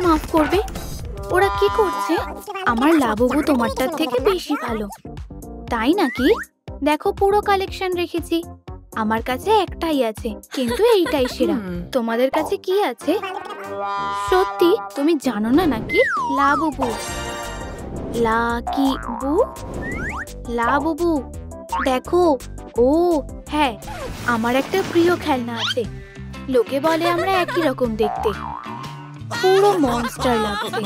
মাফ করবে, ওরা কি করছে? আমার লাবুবু তোমারটার থেকে বেশি ভালো, তাই নাকি? দেখো পুরো কালেকশন রেখেছি। আমার কাছে একটাই আছে, কিন্তু এইটাই সেরা। তোমাদের কাছে কি আছে? সত্যি তুমি জানো না নাকি? লাবুবু, লাবুবু দেখো। ও হ্যাঁ, আমার একটা প্রিয় খেলনা আছে। লোকে বলে আমরা একই রকম দেখতে, পুরো মনস্টার লাগছে।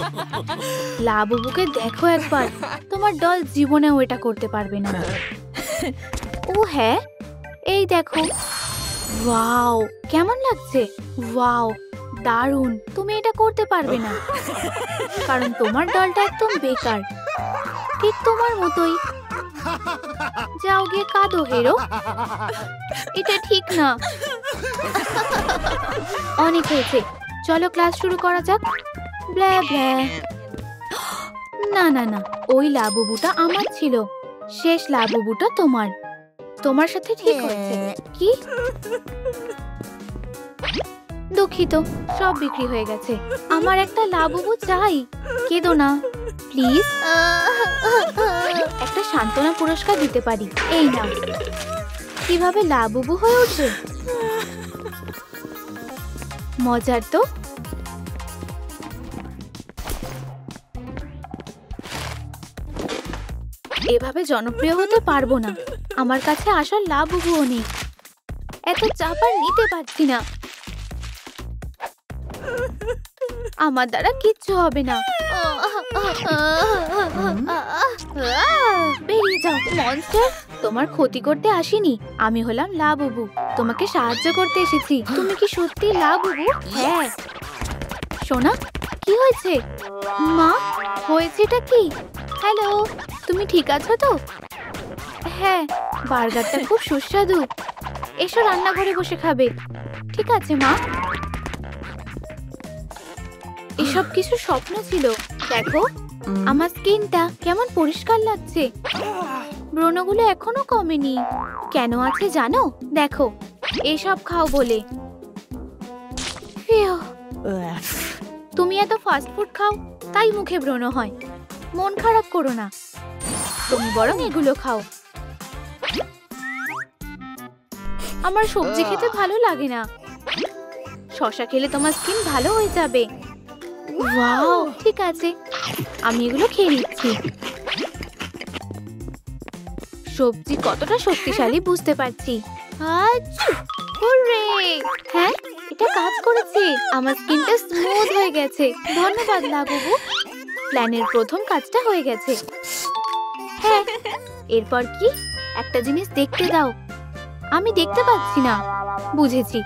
লাবুবুকে দেখো একবার, তোমার ডল জীবনেও এটা করতে পারবে না। ও হ্যাঁ, এই দেখো। ওয়াও, কেমন লাগছে? ওয়াও, দারুণ। তুমি এটা করতে পারবে না, কারণ তোমার ডলটা একদম বেকার, ঠিক তোমার মতোই। যাও গিয়ে কাঁদো হেরো, এটা ঠিক না। অনেক হয়েছে, চলো ক্লাস শুরু করা যাক। ব্লা ব্লা। না না না, ওই লাবুবুটা আমার ছিল, শেষ লাবুবুটা তোমার। তোমার সাথে ঠিক হয়েছে। কি? দুঃখিত, সব বিক্রি হয়ে গেছে। আমার একটা লাবুবু চাই, কেঁদো না প্লিজ। একটা সান্ত্বনা পুরস্কার দিতে পারি, এই নাও। কিভাবে লাবুবু হয়ে উঠবে? মজার তো। এভাবে জনপ্রিয় হতে পারবো না, আমার কাছে আসল লাবুবুও নেই। এত চাপ আর নিতে পারছি না, আমার দ্বারা কিচ্ছু হবে না। বেরিয়ে যাও মনস্টার, তোমার ক্ষতি করতে আসিনি। আমি হলাম লাবুবু, তোমাকে সাহায্য করতে এসেছি। তুমি কি সত্যি লাবুবু? হ্যাঁ। সোনা, কি হয়েছে? মা, হয়েছেটা কি? হ্যালো, তুমি ঠিক আছো তো? হ্যাঁ, বার্গারটা খুব সুস্বাদু। এসো রান্নাঘরে বসে খাবে। ঠিক আছে মা। এসব কিছু স্বপ্ন ছিল। দেখো আমার স্কিনটা কেমন পরিষ্কার লাগছে, ব্রণগুলো এখনো কমেনি। কেন আছে জানো? দেখো, এসব খাও বলে। তুমি এত ফাস্ট ফুড খাও, তাই মুখে ব্রণ হয়। মন খারাপ করো না, তুমি বরং এগুলো খাও। আমার সবজি খেতে ভালো লাগে না। শসা খেলে তোমার স্কিন ভালো হয়ে যাবে। ওয়াও, ঠিক আছে, আমি এগুলো খেয়ে নিচ্ছি। সবজি কতটা শক্তিশালী বুঝতে পারছি। হ্যাঁ, এটা কাজ করেছে। আমার স্কিনটা স্মুথ হয়ে গেছে। ধন্যবাদ লাবুবু, প্ল্যানের প্রথম কাজটা হয়ে গেছে। হ্যাঁ, এরপর কি? একটা জিনিস দেখতে দাও। আমি দেখতে পাচ্ছি না। বুঝেছি,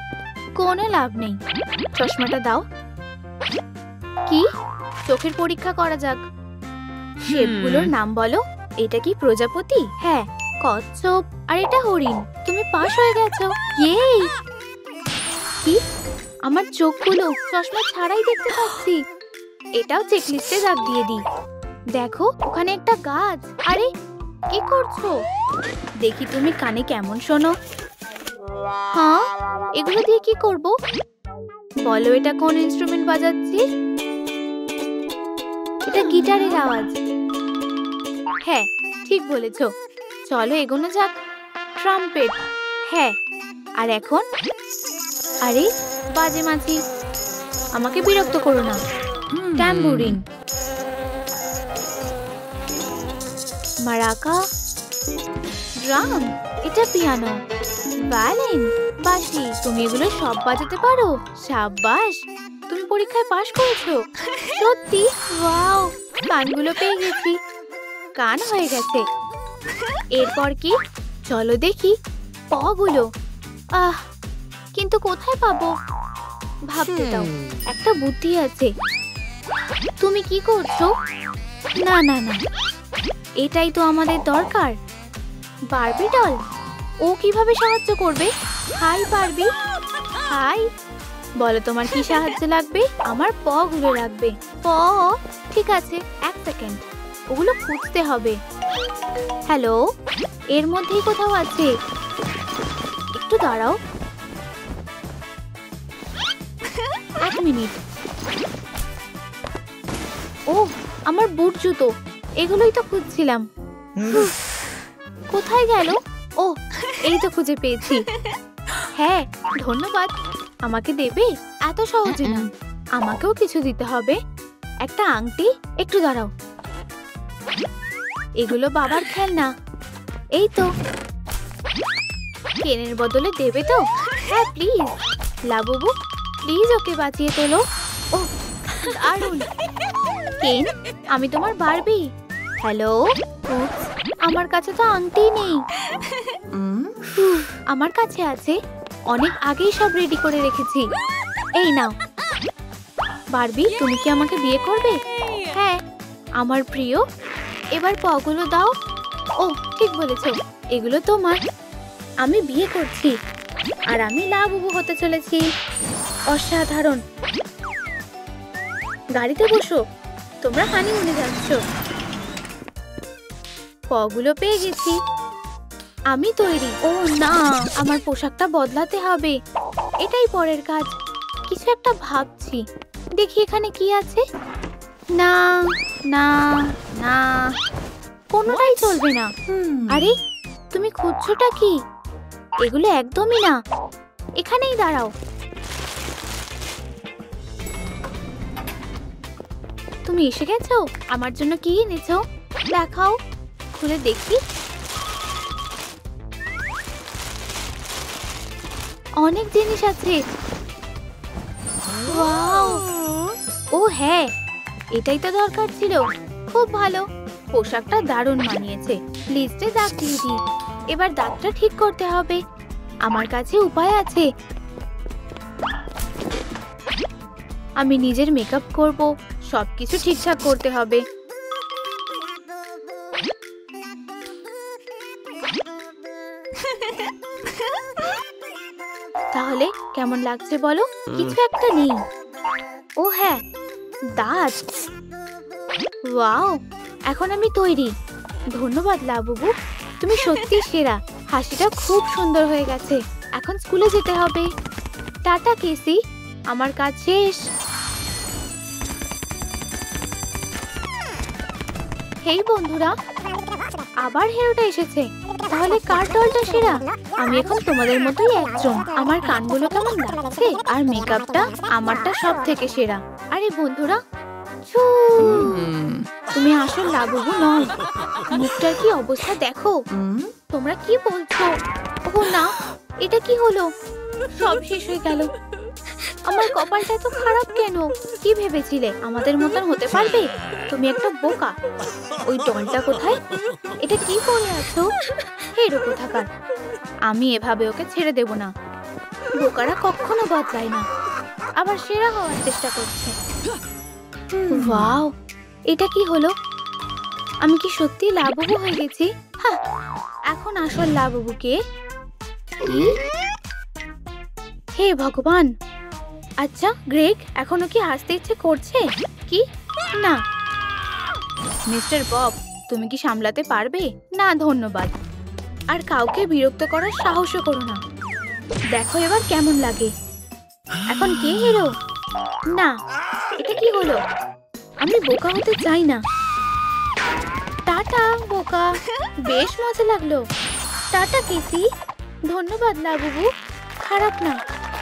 কোনো লাভ নেই। চশমাটা দাও। কি? চোখের পরীক্ষা করা যাক। শেপগুলোর নাম বলো। এটা কি প্রজাপতি? হ্যাঁ, কচ্ছপ। আর এটা হরিণ। তুমি পাস হয়ে গেছো। ইয়ে! কি? আমার চোখগুলো চশমা ছাড়াই দেখতে পাচ্ছি। এটাও চেকলিস্টে দাগ দিয়ে দিই। দেখো, ওখানে একটা গাছ। আরে কি করছো? দেখি তুমি কানে কেমন শোনো। হ্যাঁ, এগুলো দিয়ে কি করব? বলো, এটা কোন ইনস্ট্রুমেন্ট বাজাচ্ছি? এটা গিটারের আওয়াজ। হ্যাঁ, ঠিক বলেছো। চলো এগোনো যাক। ট্রাম্পেট। হ্যাঁ, আর এখন? আরে বাজে মাছি, আমাকে বিরক্ত করো না। ট্যাম্বুরিন, মারাকা, ড্রাম, এটা পিয়ানো, ভায়োলিন, বাঁশি। তুমি এগুলো সব বাজাতে পারো? সাবাস, তুমি পরীক্ষায় পাশ করেছো। সত্যি? ওয়াও, কানগুলো পেয়ে গেছি। কান হয়ে গেছে। এরপর কি? চলো দেখি পগুলো। কিন্তু কোথায় পাবো? ভাবতে দাও, একটা বুদ্ধি আছে। তুমি কি করছো? না না না, এটাই তো আমাদের দরকার। বারবি ডল, ও কিভাবে সাহায্য করবে? High Barbie. হাই, বলো তোমার কি সাহায্য লাগবে? আমার পগুলো লাগবে। প? ঠিক আছে, এক সেকেন্ড, ওগুলো খুঁজতে হবে। হ্যালো, এর মধ্যেই কোথাও আছে। একটু দাঁড়াও, এক মিনিট। ও আমার বুট জুতো, এগুলোই তো খুঁজছিলাম। কোথায় গেল? ও এই তো খুঁজে পেয়েছি। হ্যাঁ ধন্যবাদ। আমাকে দেবে? এত সহজে না, আমাকেও কিছু দিতে হবে। একটা আংটি, একটু দাঁড়াও। এগুলো বাবার খেলনা। এই তো, কেনের বদলে দেবে তো? হ্যাঁ প্লিজ। লাবুবু প্লিজ ওকে বাঁচিয়ে তোলো। ও দারুণ। কেন, আমি তোমার বারবি। হ্যালো, আমার কাছে তো আংটি নেই। আমার কাছে আছে, অনেক আগেই সব রেডি করে রেখেছি। এই নাও। বারবি, তুমি কি আমাকে বিয়ে করবে? হ্যাঁ আমার প্রিয়। এবার পাগুলো দাও। ও ঠিক বলেছো, এগুলো তোমার। আমি বিয়ে করছি আর আমি লাবুবু হতে চলেছি। অসাধারণ। গাড়িতে বসো, তোমরা হানিমুনে যাচ্ছ। পগুলো পেয়ে গেছি, আমি তৈরি। ও না, আমার পোশাকটা বদলাতে হবে। এটাই পরের কাজ। কিছু একটা ভাবছি, দেখি এখানে কি আছে। না না না, কোনোটাই চলবে না। আরে তুমি খুঁজছোটা কি? এগুলো একদমই না। এখানেই দাঁড়াও। তুমি এসে গেছো? আমার জন্য কি এনেছো দেখাও, খুলে দেখি। অনেক জিনিস আছে। ওয়াও, ও হ্যাঁ, এটাই তো দরকার ছিল। খুব ভালো, পোশাকটা দারুণ মানিয়েছে। লিস্টে দাগ দিয়ে দিই। এবার দাগটা ঠিক করতে হবে। আমার কাছে উপায় আছে। আমি নিজের মেকআপ করব, সবকিছু ঠিকঠাক করতে হবে। তাহলে কেমন লাগছে বলো? কিছু একটা নেই। ও হ্যাঁ, দাঁত। ওয়াও, এখন আমি তৈরি। ধন্যবাদ লাবুবু, তুমি সত্যি সেরা। হাসিটা খুব সুন্দর হয়ে গেছে। এখন স্কুলে যেতে হবে। টাটা কেসি, আমার কাজ শেষ। হেই বন্ধুরা, আবার হিরোটা এসেছে। তাহলে কার দলটা সেরা? আমি এখন তোমাদের মতোই একজন। আমার কানগুলো কেমন লাগছে আর মেকআপটা আমারটা সব থেকে সেরা। আরে বন্ধুরা, তুমি আসল লাবুবু নও। মুখটার কি অবস্থা দেখো। তোমরা কি বলছো? ও না, এটা কি হলো? সব শেষ হয়ে গেল। আমার কপালটা তো খারাপ কেন? কি ভেবেছিলে আমাদের মতন হতে পারবে? তুমি একটা বোকা। ওই ডলটা কোথায়? এটা কি করে আছো? হেরো কোথাকার। আমি এভাবে ওকে ছেড়ে দেব না। বোকারা কখনো বদলায় না, আবার সেরা হওয়ার চেষ্টা করছে। ওয়াও, এটা কি হলো? আমি কি সত্যি লাবুবু হয়ে গেছি? হ্যাঁ, এখন আসল লাবুবু কে? হে ভগবান। আচ্ছা গ্রেগ, এখনো কি হাসতে ইচ্ছে করছে? কি না। মিস্টার বব, তুমি কি সামলাতে পারবে? না ধন্যবাদ। আর কাউকে বিরক্ত করার সাহসও করো না। দেখো এবার কেমন লাগে। এখন কে হিরো? না, এটা কি হলো? আমি বোকা হতে চাই না। টাটা বোকা, বেশ মজা লাগলো। টাটা কেসি। ধন্যবাদ লাবুবু, খারাপ না,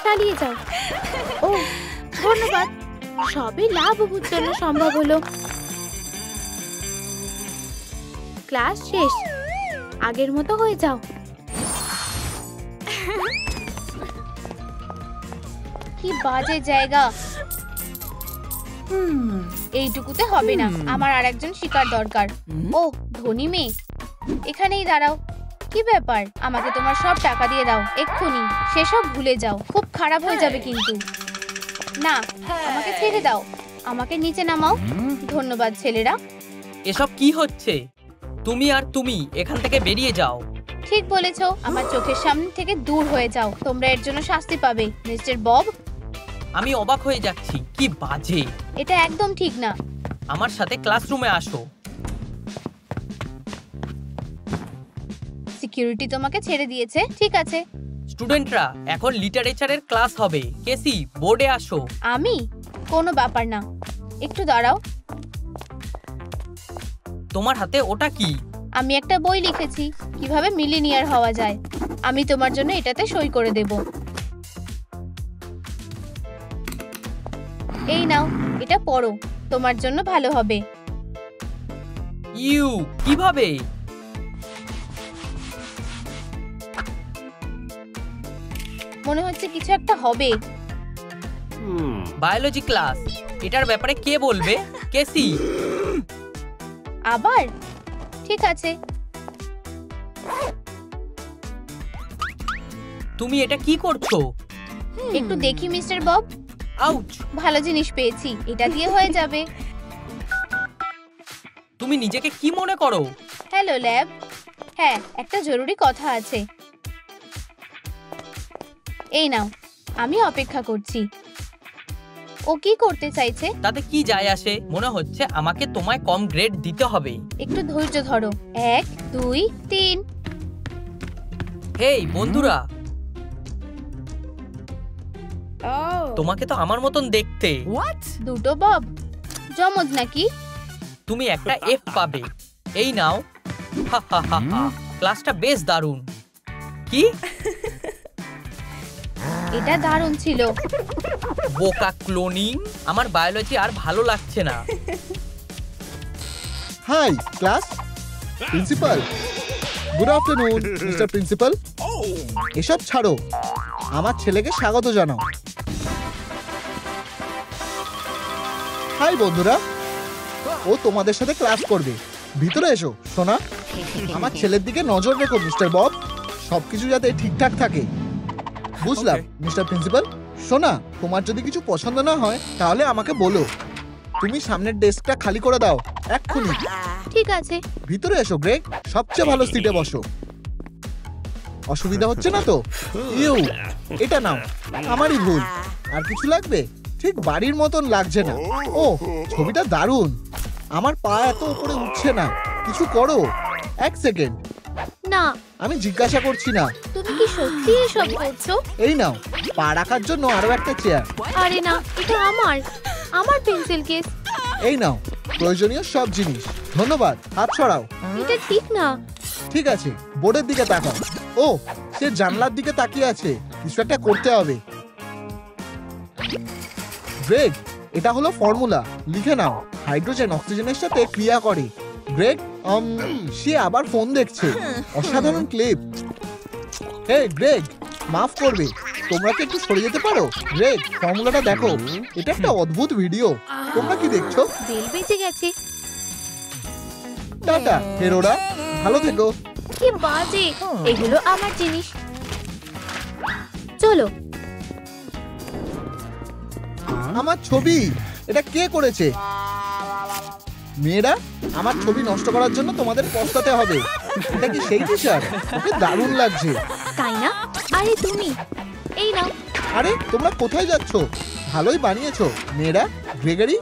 চালিয়ে যাও। ও ধন্যবাদ, সবই লাবুবুর জন্য সম্ভব হলো। ক্লাস শেষ, আগের মতো হয়ে যাও। কি বাজে জায়গা। এইটুকুতে হবে না, আমার আরেকজন শিকার দরকার। ও ধনী মেয়ে, এখানেই দাঁড়াও। কি ব্যাপার? আমাকে তোমার সব টাকা দিয়ে দাও এক্ষুনি। সেসব ভুলে যাও, খুব খারাপ হয়ে যাবে কিন্তু। না, আমাকে ছেড়ে দাও। আমাকে নিচে নামাও। ধন্যবাদ ছেলেরা। এসব কি হচ্ছে? তুমি আর তুমি এখান থেকে বেরিয়ে যাও। ঠিক বলেছো, আমার চোখের সামনে থেকে দূর হয়ে যাও। তোমরা এর জন্য শাস্তি পাবে। মিস্টার বব, আমি অবাক হয়ে যাচ্ছি, কি বাজে। এটা একদম ঠিক না। আমার সাথে ক্লাসরুমে আসো। সিকিউরিটি তোমাকে ছেড়ে দিয়েছে, ঠিক আছে। স্টুডেন্টরা, এখন লিটারেচারের ক্লাস হবে। কেসি, বোর্ডে আসো। আমি? কোনো ব্যাপার না, একটু দাঁড়াও। তোমার হাতে ওটা কি? আমি একটা বই লিখেছি কিভাবে মিলিনিয়ার হওয়া যায়। আমি তোমার জন্য এটাতে সই করে দেব। এই নাও, এটা পড়ো, তোমার জন্য ভালো হবে। কিভাবে? মনে হচ্ছে কিছু একটা হবে। বায়োলজি ক্লাস, এটার ব্যাপারে কে বলবে? কেসি। আবার? ঠিক আছে। তুমি এটা কি করছো? একটু দেখি মিস্টার বব। আউচ! ভালো জিনিস পেয়েছি, এটা দিয়ে হয়ে যাবে। তুমি নিজেকে কি মনে করো? Hello lab. হ্যাঁ, একটা জরুরি কথা আছে। এই নাও, আমি অপেক্ষা করছি। ও কি করতে চাইছে? তাতে কি যায় আসে? মনে হচ্ছে আমাকে তোমায় কম গ্রেড দিতে হবে। একটু ধৈর্য ধরো। 1 2 3। হেই বন্ধুরা, তোমাকে তো আমার মতন দেখতে। দুটো বব জমজ নাকি? তুমি একটা এফ পাবে। এই নাও। ক্লাসটা বেশ দারুণ। কি? এটা দারুণ ছিল। বোকা ক্লোনিং! আমার বায়োলজি আর ভালো লাগছে না। Hi class, principal. Good afternoon mister principal. এসব ছাড়ো, আমার ছেলেকে স্বাগত জানাও। হাই বন্ধুরা, ও তোমাদের সাথে ক্লাস করবে। ভিতরে এসো সোনা। আমার ছেলের দিকে নজর রেখো মিস্টার বব, সবকিছু যাতে ঠিকঠাক থাকে। বুঝলাম মিস্টার প্রিন্সিপাল। সোনা, তোমার যদি কিছু পছন্দ না হয় তাহলে আমাকে বলো। তুমি সামনের ডেস্কটা খালি করে দাও এক্ষুনি। ঠিক আছে। ভিতরে এসো গ্রেগ, সবচেয়ে ভালো সিটে বসো। অসুবিধা হচ্ছে না তো? এটা নাও, আমারই ভুল। আর কিছু লাগবে? ঠিক বাড়ির মতন লাগছে না। ও, ছবিটা দারুণ। আমার পা এত উপরে উঠছে না, কিছু করো। 1 সেকেন্ড, না, আমি জিজ্ঞাসা করছি না। তুমি কি সত্যি এসব করছো? এই নাও, পা রাখার জন্য আরো একটা চেয়ার। আরে না, এটা আমার পেন্সিল কেস। এই নাও প্রয়োজনীয় সব জিনিস। ধন্যবাদ, হাত ছড়াও। এটা ঠিক না। ঠিক আছে, বোর্ডের দিকে তাকাও। ও, সে জানলার দিকে তাকিয়ে আছে, কিছু একটা করতে হবে। গ্রেগ, এটা হলো ফর্মুলা, লিখে নাও। হাইড্রোজেন অক্সিজেনের সাথে ক্রিয়া করে। গ্রেগ, সে আবার ফোন দেখছে। অসাধারণ ক্লিপ। হে গ্রেগ, মাফ করবে, তোমরা কি একটু সরে যেতে পারো? গ্রেগ, ফর্মুলাটা দেখো, এটা একটা অদ্ভুত ভিডিও। তোমরা কি দেখছো? বেল বেজে গেছে। টাটা হেরোরা, ভালো থেকো। কি বাজে, এগুলো আমার জিনিস। চলো। আমার ছবি, এটা কে করেছে? মেয়েরা, আমার ছবি নষ্ট করার জন্য তোমাদের পস্তাতে হবে। এটা কি সেই টিচার? ওকে দারুণ লাগছে। তাই না? আরে তুমি, এই নাও। আরে তোমরা কোথায় যাচ্ছ? ভালোই বানিয়েছো মেয়েরা। গ্রেগরি,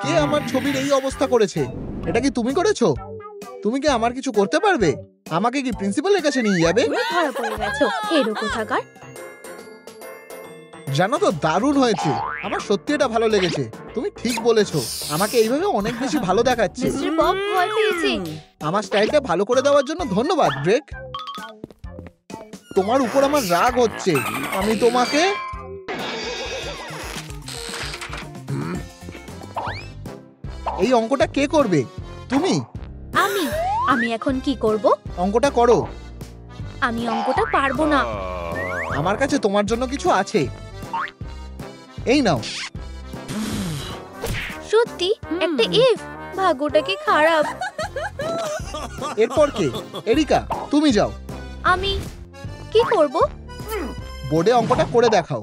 কে আমার ছবির এই অবস্থা করেছে? এটা কি তুমি করেছো? তুমি কি আমার কিছু করতে পারবে? আমাকে কি প্রিন্সিপালের কাছে নিয়ে যাবে? ধরা পড়ে গেছো, হেরো কোথাকার। জানো তো, দারুণ হয়েছে। আমার সত্যি এটা ভালো লেগেছে। তুমি ঠিক বলেছো, আমাকে এইভাবে অনেক বেশি ভালো দেখাচ্ছে। মিস্টার বব ভয় পেয়েছে। আমার স্টাইলটা ভালো করে দেওয়ার জন্য ধন্যবাদ গ্রেগ। তোমার উপর আমার রাগ হচ্ছে। আমি তোমাকে এই অঙ্কটা কে করবে? তুমি? আমি এখন কি করব? অঙ্কটা করো। আমি অঙ্কটা পারবো না। আমার কাছে তোমার জন্য কিছু আছে। এই নাও। সত্যি একটা ইফ। ভাগ্যটা কি খারাপ। এরপর কে? এরিকা, তুমি যাও। আমি কি করব? বোর্ডে অঙ্কটা করে দেখাও।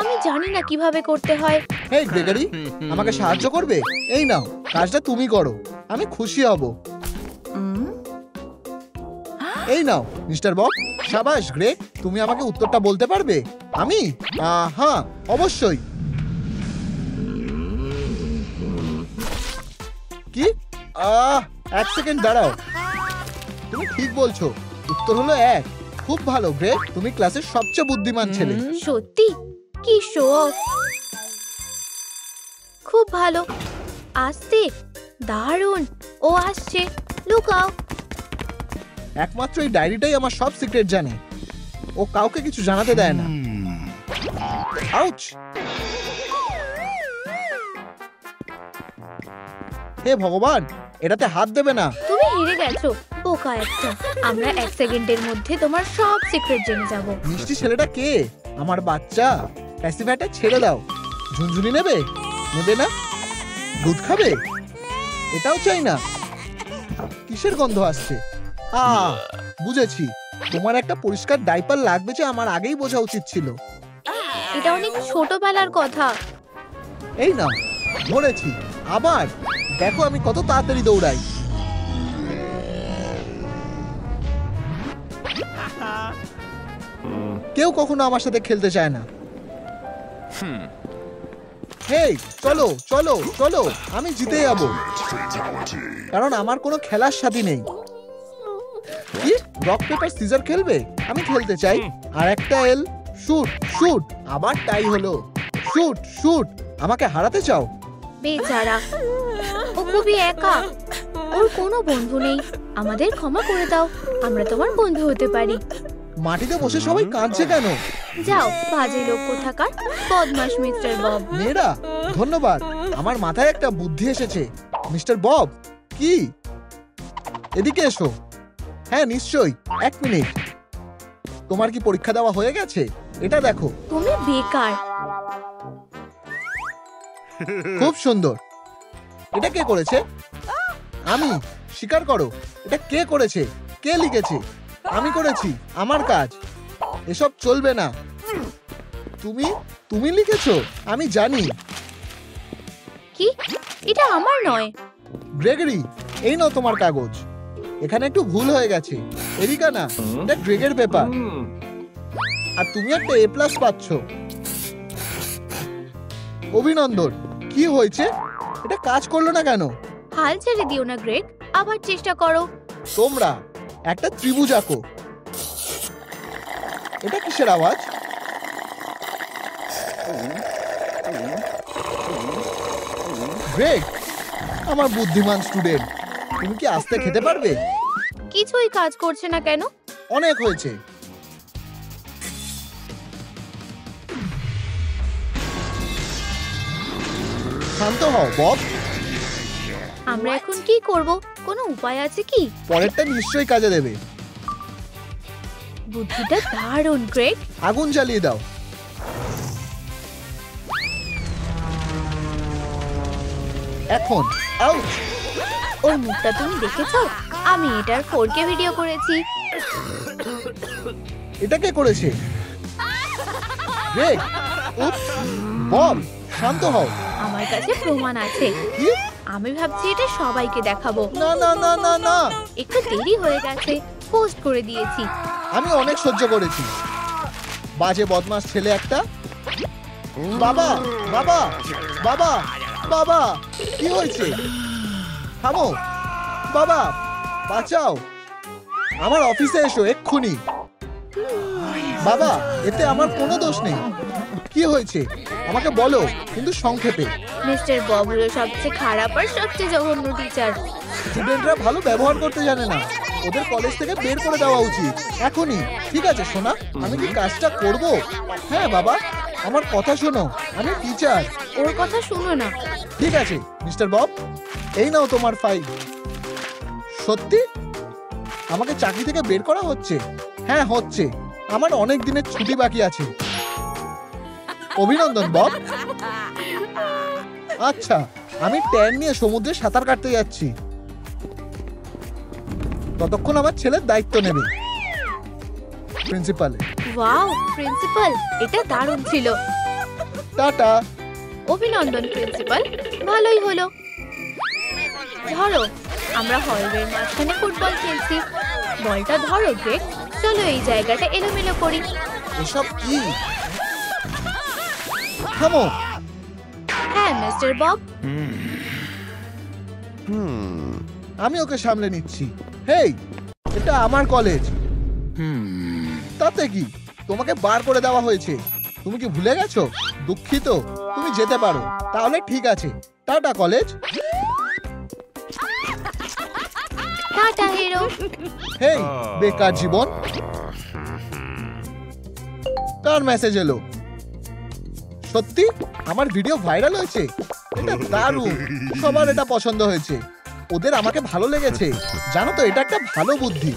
আমি জানি না কিভাবে করতে হয়। হেই গ্রেগরি, আমাকে সাহায্য করবে? এই নাও, কাজটা তুমি করো, আমি খুশি হব। এই নাও মিস্টার বব। সাবাস গ্রেগ, তুমি আমাকে উত্তরটা বলতে পারবে? আমি? হ্যাঁ, অবশ্যই। কি? 1 সেকেন্ড দাঁড়াও। তুমি ঠিক বলছো, উত্তর হলো 1। খুব ভালো গ্রেগ, তুমি ক্লাসের সবচেয়ে বুদ্ধিমান ছেলে। সত্যি? কি শো অফ। খুব ভালো। আস্তে, দারুণ, ও আসছে, লুকাও। একমাত্র এই ডায়েরিটাই আমার সব সিক্রেট জানে। ও কাউকে কিছু জানাতে দেয় না। আউচ! হে ভগবান, এটাতে হাত দেবে না। তুমি হেরে গেছো, বোকা একটা। আমরা 1 সেকেন্ডের মধ্যে তোমার সব সিক্রেট জেনে যাব। মিষ্টি ছেলেটা কে? আমার বাচ্চা। প্যাসিফাইটা ছেড়ে দাও। ঝুনঝুনি নেবে? নেবে না? দুধ খাবে? এটাও চাই না। কিসের গন্ধ আসছে? বুঝেছি, তোমার একটা পরিষ্কার ডাইপার লাগবে, যে আমার আগেই বোঝা উচিত ছিল। এটা অনেক ছোটবেলার কথা। এই না, ধরেছি। আবার দেখো আমি কত তাড়াতাড়ি দৌড়াই। কেউ কখনো আমার সাথে খেলতে চায় না। হেই, চলো চলো চলো, আমি জিতে যাবো, কারণ আমার কোনো খেলার সাথী নেই। কি রক পেপার সিজার খেলবে? আমি খেলতে চাই। আর একটা এল, শুট শুট। আবার টাই হলো। Shoot shoot. আমাকে হারাতে চাও? বেচারা, ও খুবই একা, ওর কোনো বন্ধু নেই। আমাদের ক্ষমা করে দাও, আমরা তোমার বন্ধু হতে পারি। মাটিতে বসে সবাই কাঁদছে কেন? যাও, বাজে লোক কোথাকার, বদমাশ মিস্টার বব। মেয়েরা, ধন্যবাদ। আমার মাথায় একটা বুদ্ধি এসেছে। মিস্টার বব, কি? এদিকে এসো। হ্যাঁ নিশ্চয়ই, 1 মিনিট। তোমার কি পরীক্ষা দেওয়া হয়ে গেছে? এটা দেখো। তুমি বেকার। খুব সুন্দর। এটা কে করেছে? আমি। স্বীকার করো, এটা কে করেছে? কে লিখেছে? আমি করেছি, আমার কাজ। এসব চলবে না। তুমি তুমি লিখেছো? আমি জানি। কি? এটা আমার নয়। গ্রেগরি, এই নাও তোমার কাগজ। এখানে একটু ভুল হয়ে গেছে। এরিকা না, এটা গ্রেগের পেপার। আর তুমি একটা A+ পাচ্ছ। অভিনন্দন। কি হয়েছে? এটা কাজ করলো না কেন? হাল ছেড়ে দিও না গ্রেগ, আবার চেষ্টা করো। তোমরা একটা ত্রিভুজ আঁকো। এটা কিসের আওয়াজ? গ্রেগ, আমার বুদ্ধিমান স্টুডেন্ট, তুমি কি আস্তে খেতে পারবে? কিছুই কাজ করছে না কেন? অনেক হয়েছে। শান্ত হও বব। আমরা এখন কি করব? কোনো উপায় আছে কি? পরেরটা নিশ্চয়ই কাজে দেবে। বুদ্ধিটা দারুণ গ্রেগ। আগুন জ্বালিয়ে দাও। এখন আউট। ওর মুখটা তুমি দেখেছো? আমি এটার 4K ভিডিও করেছি। এটা কে করেছে? গ্রেগ, উপস। বব, শান্ত হও। আমার কাছে প্রমাণ আছে। কি? আমি ভাবছি এটা সবাইকে দেখাবো। না না না না না, একটু দেরি হয়ে গেছে, পোস্ট করে দিয়েছি। আমি অনেক সহ্য করেছি। বাজে বদমাস ছেলে একটা। বাবা বাবা বাবা বাবা, কি হয়েছে? থামো। বাবা, বাঁচাও। আমার অফিসে এসো এক্ষুনি। বাবা, এতে আমার কোনো দোষ নেই। কি হয়েছে আমাকে বলো, কিন্তু সংক্ষেপে। মিস্টার বব হলো সবচেয়ে খারাপ আর সবচেয়ে জঘন্য টিচার। স্টুডেন্টরা ভালো ব্যবহার করতে জানে না। ওদের কলেজ থেকে বের করে দেওয়া উচিত এখনই। ঠিক আছে সোনা, আমি কি কাজটা করব? হ্যাঁ বাবা, আমার কথা শোনো, আমি টিচার। ওর কথা শুনো না। ঠিক আছে মিস্টার বব, এই নাও তোমার ফাইল। সত্যি আমাকে চাকরি থেকে বের করা হচ্ছে? হ্যাঁ হচ্ছে। আমার অনেক দিনের ছুটি বাকি আছে। অভিনন্দন বব। আচ্ছা, আমি ট্যান নিয়ে সমুদ্রে সাঁতার কাটতে যাচ্ছি। ততক্ষণ আমার ছেলের দায়িত্ব নেবে প্রিন্সিপাল। ওয়াও প্রিন্সিপাল, এটা দারুণ ছিল। টাটা। অভিনন্দন প্রিন্সিপাল, ভালোই হলো। ধরো, আমরা হলওয়ের মাঝখানে ফুটবল খেলছি। বলটা ধরো গ্রেগ, চলো এই জায়গাটা এলোমেলো করি। এসব কি? থামো। হ্যাঁ মিস্টার বব। আমি ওকে সামলে নিচ্ছি। হেই, এটা আমার কলেজ। তাতে কি, তোমাকে বার করে দেওয়া হয়েছে। তুমি কি ভুলে গেছো? দুঃখিত, তুমি যেতে পারো। তাহলে ঠিক আছে, tata college. Tata hero. Hey বেকার জীবন, কার মেসেজ এলো? সত্যি আমার ভিডিও ভাইরাল হয়েছে, এটা দারুণ, সবার এটা পছন্দ হয়েছে, ওদের আমাকে ভালো লেগেছে। জানো তো এটা একটা ভালো বুদ্ধি,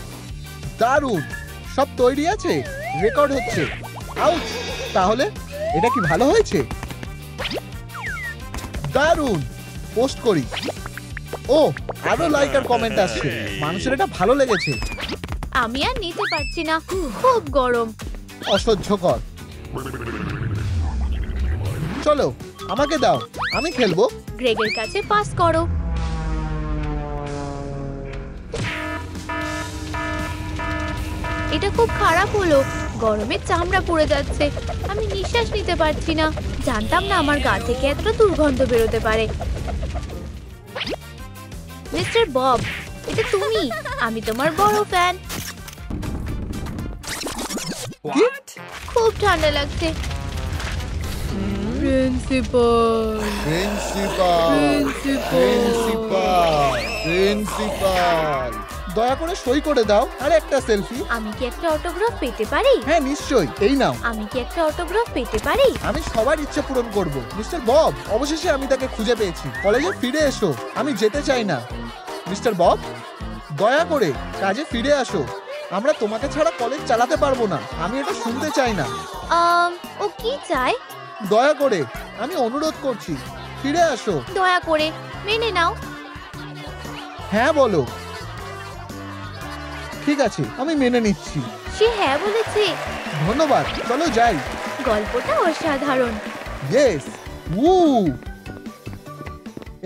দারুণ। সব তৈরি আছে, রেকর্ড হচ্ছে। আউট, তাহলে এটা কি ভালো হয়েছে? দারুণ, পোস্ট করি। ও আরো লাইক আর কমেন্ট আসছে, মানুষের এটা ভালো লেগেছে। আমি আর নিতে পারছি না, খুব গরম। অসহ্যকর। চলো আমাকে দাও, আমি খেলবো। গ্রেগের কাছে পাস করো। এটা খুব খারাপ হলো, গরমে চামড়া পুড়ে যাচ্ছে, আমি নিঃশ্বাস নিতে পারছি না। জানতাম না আমার গা থেকে এতটা দুর্গন্ধ বেরোতে পারে। মিস্টার বব, এটা তুমি, আমি তোমার বড় ফ্যান। খুব ঠান্ডা লাগছে। প্রিন্সিপাল, প্রিন্সিপাল, দয়া করে সই করে দাও আর একটা সেলফি। আমি কি একটা অটোগ্রাফ পেতে পারি? হ্যাঁ নিশ্চয়ই, এই নাও। আমি কি একটা অটোগ্রাফ পেতে পারি? আমি সবার ইচ্ছে পূরণ করব। মিস্টার বব, অবশেষে আমি তাকে খুঁজে পেয়েছি। কলেজে ফিরে এসো, আমি যেতে চাই না। মিস্টার বব, দয়া করে কাজে ফিরে আসো, আমরা তোমাকে ছাড়া কলেজ চালাতে পারবো না। আমি এটা শুনতে চাই না। ও কি চায়? দয়া করে, আমি অনুরোধ করছি, ফিরে আসো। দয়া করে মেনে নাও। হ্যাঁ বলো। ঠিক আছে, আমি মেনে নিচ্ছি। সে হ্যাঁ বলেছে। ধন্যবাদ, চলো যাই। গল্পটা অসাধারণ। ইয়েস, উ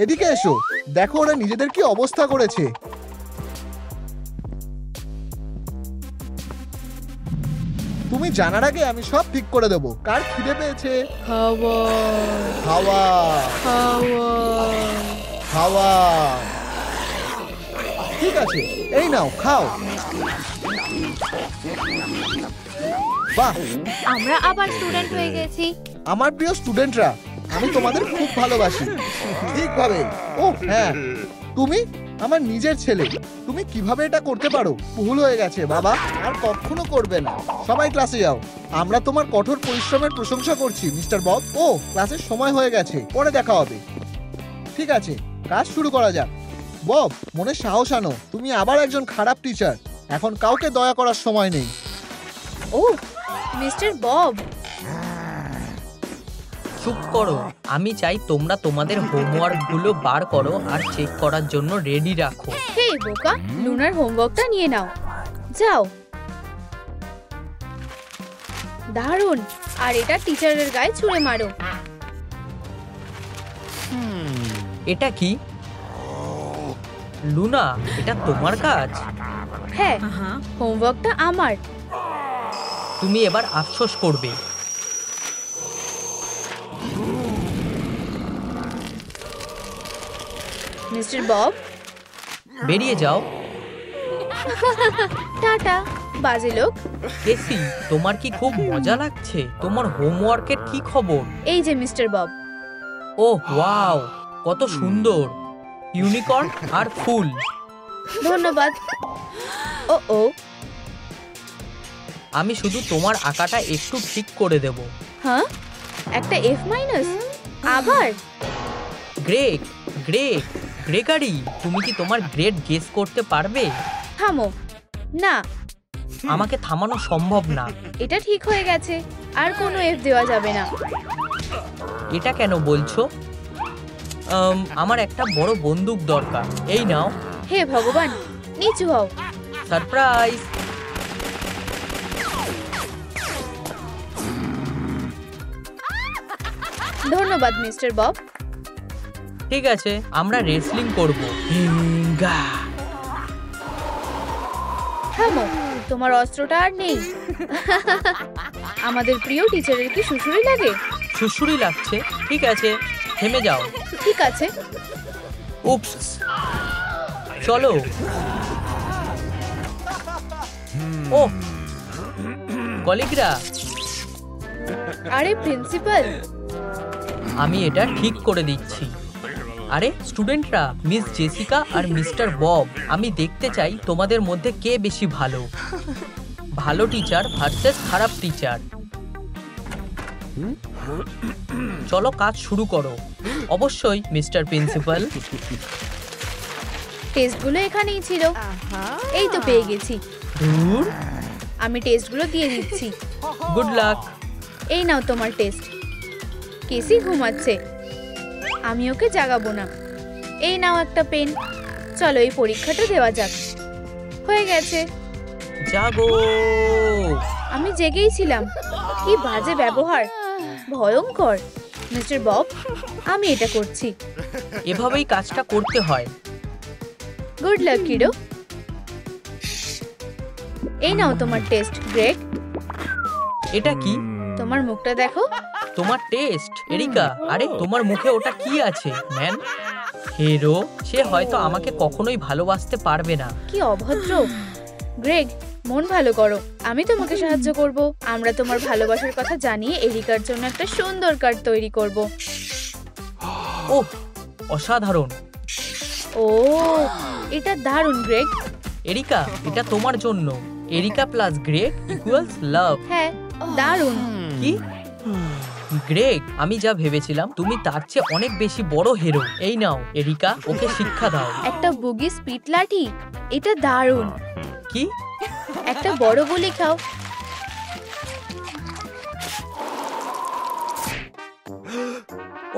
এদিকে এসো, দেখো ওরা নিজেদের কি অবস্থা করেছে। তুমি জানার আগে আমি সব ঠিক করে দেবো। কার খিদে পেয়েছে? খাওয়া খাওয়া, খাওয়া। খাওয়া। ঠিক আছে, এই নাও খাও। বাহ, আমরা আবার স্টুডেন্ট হয়ে গেছি। আমার প্রিয় স্টুডেন্টরা, আমি তোমাদের খুব ভালোবাসি। ঠিকভাবে। ও হ্যাঁ, তুমি আমার নিজের ছেলে। তুমি কিভাবে এটা করতে পারো? ভুল হয়ে গেছে বাবা, আর কখনো করবে না। সবাই ক্লাসে যাও। আমরা তোমার কঠোর পরিশ্রমের প্রশংসা করছি মিস্টার বব। ও ক্লাসের সময় হয়ে গেছে, পরে দেখা হবে। ঠিক আছে, কাজ শুরু করা যাক। বব, মনে সাহস আনো, তুমি আবার একজন খারাপ টিচার। এখন কাউকে দয়া করার সময় নেই। ও মিস্টার বব, চুপ করো। আমি চাই তোমরা তোমাদের হোমওয়ার্ক গুলো বার করো আর চেক করার জন্য রেডি রাখো। হেই বোকা, লুনার হোমওয়ার্কটা নিয়ে নাও, যাও। দারুণ, আর এটা টিচারের গায়ে ছুঁড়ে মারো। এটা কি? লুনা, এটা তোমার কাজ? হ্যাঁ, হোমওয়ার্কটা আমার। তুমি এবার আফসোস করবে। মিস্টার বব, বেরিয়ে যাও। টাটা বাজে লোক। কেসি, তোমার কি খুব মজা লাগছে? তোমার হোমওয়ার্কের কি খবর? এই যে মিস্টার বব। ওহ ওয়াও, কত সুন্দর। ইউনিকর্ন আর ফুল। ধন্যবাদ। ও ও, আমি শুধু তোমার আঁকাটা একটু ঠিক করে দেব। হ্যাঁ, একটা F মাইনাস আবার? গ্রেগ, গ্রেগারি, তুমি কি তোমার গ্রেড গেস করতে পারবে? থামো। না, আমাকে থামানো সম্ভব না। এটা ঠিক হয়ে গেছে, আর কোনো F দেওয়া যাবে না। এটা কেন বলছো? আমার একটা বড় বন্দুক দরকার। এই নাও। হে ভগবান, নিচু হও। সারপ্রাইজ। ধন্যবাদ মিস্টার বব। ঠিক আছে, আমরা রেসলিং করব। হিঙ্গা। থামো, তোমার অস্ত্রটা আর নেই। আমাদের প্রিয় টিচারের কি শুশুরি লাগে? সুসুরি লাগছে? ঠিক আছে, থেমে যাও। ঠিক আছে। উপস, চলো। ও কলিগরা, আরে প্রিন্সিপাল, আমি এটা ঠিক করে দিচ্ছি। আরে স্টুডেন্টরা, মিস জেসিকা আর মিস্টার বব, আমি দেখতে চাই তোমাদের মধ্যে কে বেশি ভালো। ভালো টিচার ভার্সেস খারাপ টিচার। চলো কাজ শুরু করো। অবশ্যই মিস্টার প্রিন্সিপাল। টেস্টগুলো এখানেই ছিল। এই তো পেয়ে গেছি। ধুর, আমি টেস্টগুলো দিয়ে দিচ্ছি। Good luck. এই নাও তোমার টেস্ট। কেসি ঘুমাচ্ছে, আমি ওকে জাগাবো না। এই নাও একটা পেন। চলো এই পরীক্ষাটা দেওয়া যাক। হয়ে গেছে। জাগো। আমি জেগেই ছিলাম। কি বাজে ব্যবহার, ভয়ঙ্কর। মিস্টার বব, আমি এটা করছি। এভাবেই কাজটা করতে হয়। Good luck kiddo. এই নাও তোমার টেস্ট গ্রেগ। এটা কি? তোমার মুখটা দেখো। তোমার টেস্ট? এরিকা, আরে তোমার মুখে ওটা কি আছে ম্যান? হিরো, সে হয়তো আমাকে কখনোই ভালোবাসতে পারবে না। কি অভদ্র। গ্রেগ, মন ভালো করো, আমি তোমাকে সাহায্য করব। আমরা তোমার ভালোবাসার কথা জানিয়ে এরিকার জন্য একটা সুন্দর কার্ড তৈরি করব। ওহ, অসাধারণ। ও, এটা দারুণ গ্রেগ। এরিকা, এটা তোমার জন্য। এরিকা প্লাস গ্রেগ ইকুয়ালস লাভ। হ্যাঁ, দারুণ। কি? গ্রেগ, আমি যা ভেবেছিলাম তুমি তার চেয়ে অনেক বেশি বড় হিরো। এই নাও এরিকা, ওকে শিক্ষা দাও। একটা বুগি স্পিড লাঠি, এটা দারুণ। কি? একটা বড় গুলি খাও।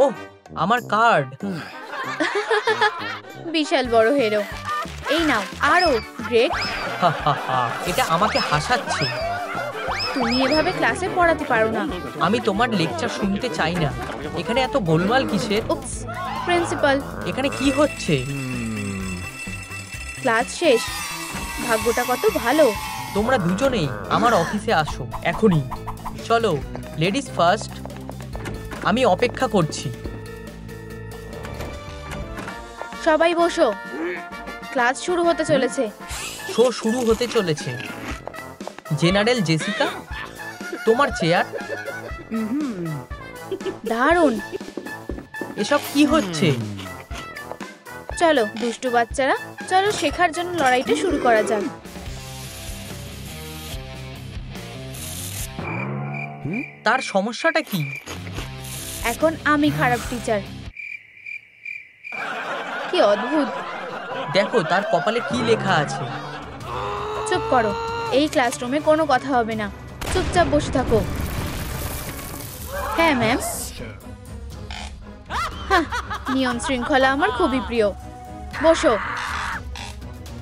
ওহ, আমার কার্ড। বিশাল বড় হিরো। এই নাও আরো গ্রেগ। হা হা হা, এটা আমাকে হাসাচ্ছে। তুমি এভাবে ক্লাসে পড়াতে পারো না। আমি তোমার লেকচার শুনতে চাই না। এখানে এত গোলমাল কিসের? উপস, প্রিন্সিপাল। এখানে কি হচ্ছে? ক্লাস শেষ। ভাগ্যটা কত ভালো। তোমরা দুজনেই আমার অফিসে আসো এখনই। চলো, লেডিস ফার্স্ট। আমি অপেক্ষা করছি। সবাই বসো, ক্লাস শুরু হতে চলেছে। শো শুরু হতে চলেছে। জেনারেল জেসিকা, তোমার চেয়ার। দারুণ। এসব কি হচ্ছে? চলো দুষ্টু বাচ্চারা, চলো শেখার জন্য লড়াইটা শুরু করা যাক। তার সমস্যাটা কি? এখন আমি খারাপ টিচার। কি অদ্ভুত। দেখো তার কপালে কি লেখা আছে। চুপ করো, এই ক্লাসরুমে কোনো কথা হবে না। চুপচাপ বসে থাকো। হ্যাঁ ম্যাম। হ্যাঁ, নিয়ম শৃঙ্খলা আমার খুবই প্রিয়। বসো,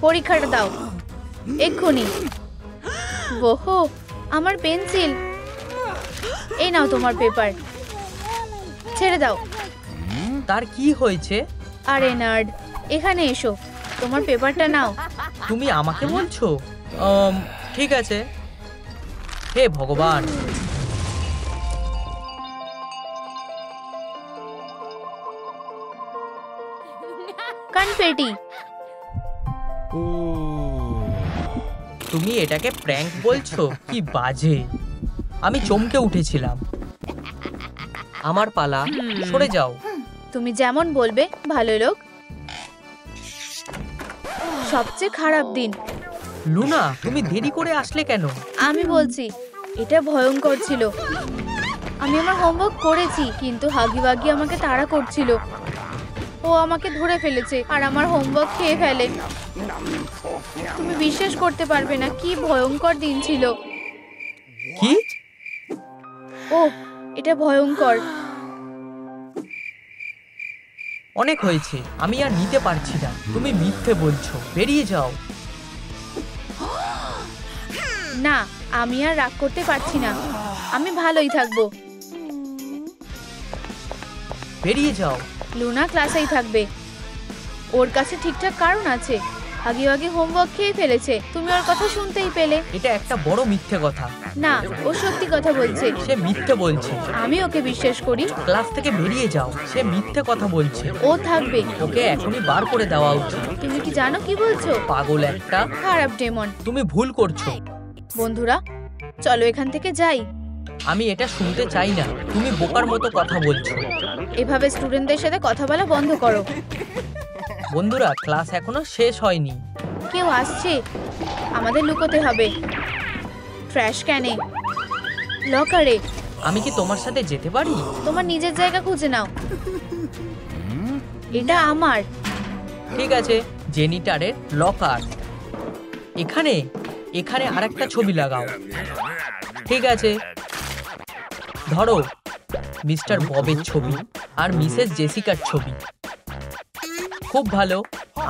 পরীক্ষাটা দাও এক্ষুনি। ওহো, আমার পেন্সিল। এই নাও তোমার পেপার। ছেড়ে দাও। তার কি হয়েছে? আরে নার্ড, এখানে এসো, তোমার পেপারটা নাও। তুমি আমাকে বলছো? ঠিক আছে। হে ভগবান। কনফেটি। তুমি এটাকে প্র্যাঙ্ক বলছো? কি বাজে। আমি চমকে উঠেছিলাম। আমার পালা, সরে যাও। তুমি যেমন বলবে ভালো লোক। সবচেয়ে খারাপ দিন। লুনা, তুমি দেরি করে আসলে কেন? আমি বলছি, এটা ভয়ঙ্কর ছিল। আমি আমার হোমওয়ার্ক করেছি, কিন্তু হাগি বাগি আমাকে তাড়া করছিল। ও আমাকে ধরে ফেলেছে আর আমার হোমওয়ার্ক খেয়ে ফেলে। তুমি বিশ্বাস করতে পারবে না কি ভয়ঙ্কর দিন ছিল। কি? ও, এটা ভয়ঙ্কর। অনেক হয়েছে, আমি আর নিতে পারছি না। তুমি মিথ্যে বলছো, বেরিয়ে যাও। না, আমি আর রাগ করতে পারছি না। আমি ভালোই থাকবো। বেরিয়ে যাও। লুনা ক্লাসেই থাকবে। ওর কাছে ঠিকঠাক কারণ আছে। আগে আগে হোমওয়ার্ক খেয়ে ফেলেছে, তুমি ওর কথা শুনতেই পেলে। এটা একটা বড় মিথ্যে কথা। না, ও সত্যি কথা বলছে। সে মিথ্যে বলছে। আমি ওকে বিশ্বাস করি। ক্লাস থেকে বেরিয়ে যাও, সে মিথ্যে কথা বলছে। ও থাকবে। ওকে এখনই বার করে দেওয়া উচিত। তুমি কি জানো কি বলছো? পাগল একটা। খারাপ ডেমন। তুমি ভুল করছো। বন্ধুরা, চলো এখান থেকে যাই। আমি এটা শুনতে চাই না। তুমি বোকার মতো কথা বলছো। এভাবে স্টুডেন্টদের সাথে কথা বলা বন্ধ করো। বন্ধুরা, ক্লাস এখনো শেষ হয়নি। কেউ আসছে, আমাদের লুকোতে হবে। ট্র্যাশ ক্যানে, লকারে। আমি কি তোমার সাথে যেতে পারি? তোমার নিজের জায়গা খুঁজে নাও। এটা আমার। ঠিক আছে, জেনিটারের লকার। এখানে এখানে আরেকটা ছবি লাগাও। ঠিক আছে, ধরো মিস্টার ববের ছবি আর মিসেস জেসিকার ছবি। খুব ভালো।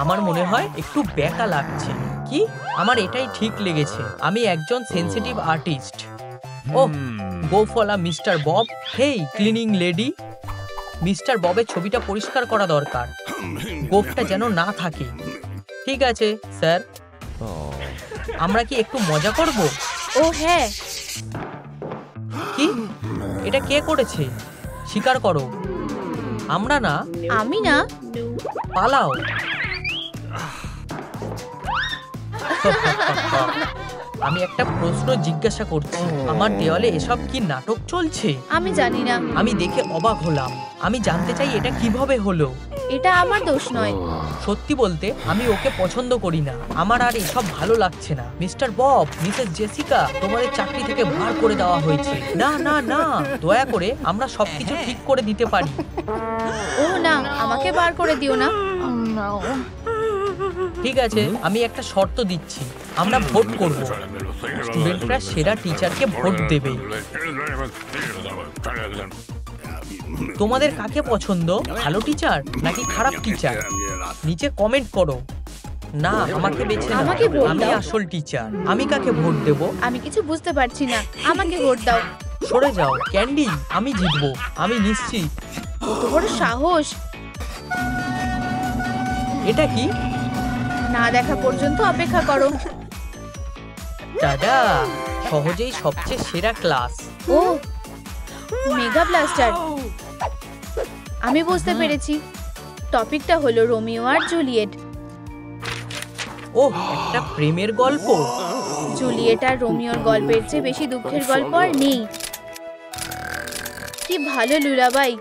আমার মনে হয় একটু বেকা লাগছে। কি? আমার এটাই ঠিক লেগেছে। আমি একজন সেনসিটিভ আর্টিস্ট। ওহ, গো ফলা মিস্টার বব। হেই ক্লিনিং লেডি, মিস্টার ববের ছবিটা পরিষ্কার করা দরকার। গোফটা যেন না থাকে। ঠিক আছে স্যার। আমরা কি একটু মজা করব? ও হ্যাঁ, কি? এটা কে করেছে? স্বীকার করো। আমরা না। আমি না। পালাও। আমি একটা প্রশ্ন জিজ্ঞাসা করছি। আমার দেওয়ালে এসব কি নাটক চলছে? আমি জানি না। আমি দেখে অবাক হলাম। আমি জানতে চাই এটা কিভাবে হলো। এটা আমার দোষ নয়। সত্যি বলতে আমি ওকে পছন্দ করি না। আমার আর এসব ভালো লাগছে না। মিস্টার বব, মিসেস জেসিকা, তোমাদের চাকরি থেকে বার করে দেওয়া হয়েছে। না না না, দয়া করে আমরা সবকিছু ঠিক করে দিতে পারি। ও না, আমাকে বার করে দিও না। ঠিক আছে, আমি একটা শর্ত দিচ্ছি। আমরা ভোট করব। স্টুডেন্টরা সেরা টিচারকে ভোট দেবে। তোমাদের কাকে পছন্দ? ভালো টিচার নাকি খারাপ টিচার? নিচে কমেন্ট করো। না, আমাকে বেছে নাও। আমাকে ভোট আমি দাও। আসল টিচার। আমি কাকে ভোট দেব? আমি কিছু বুঝতে পারছি না, আমাকে ভোট দাও। সরে যাও ক্যান্ডি, আমি জিতবো। আমি নিশ্চিত। কত বড় সাহস! এটা কি? না দেখা পর্যন্ত অপেক্ষা করো। দাদা, সহজেই সবচেয়ে সেরা ক্লাস। ও মেগা ব্লাস্টার। আমি বুঝতে পেরেছি। টপিকটা হলো রোমিও আর জুলিয়েট। ওহ, একটা প্রেমের গল্প। জুলিয়েট আর রোমিওর গল্পের চেয়ে বেশি দুঃখের গল্প আর নেই। কি ভালো লুলাবাই।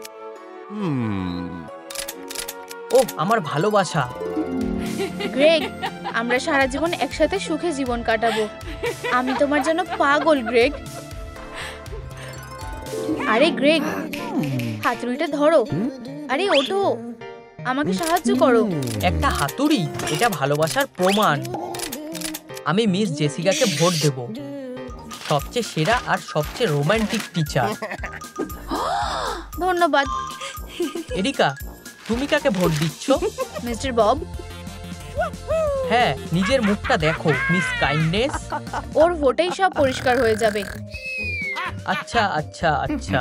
ওহ, আমার ভালোবাসা। গ্রেগ, আমরা সারা জীবন একসাথে সুখে জীবন কাটাবো। আমি তোমার জন্য পাগল গ্রেগ। আরে গ্রেগ, হাতুড়িটা ধরো। আরে ওঠো, আমাকে সাহায্য করো। একটা হাতুড়ি? এটা ভালোবাসার প্রমাণ। আমি মিস জেসিকাকে ভোট দেব। সবচেয়ে সেরা আর সবচেয়ে রোমান্টিক টিচার। ধন্যবাদ। এরিকা, তুমি কাকে ভোট দিচ্ছ? Mister Bob. হ্যাঁ, নিজের মুখটা দেখো মিস কাইন্ডনেস। ওর ভোটেই সব পরিষ্কার হয়ে যাবে। আচ্ছা আচ্ছা আচ্ছা।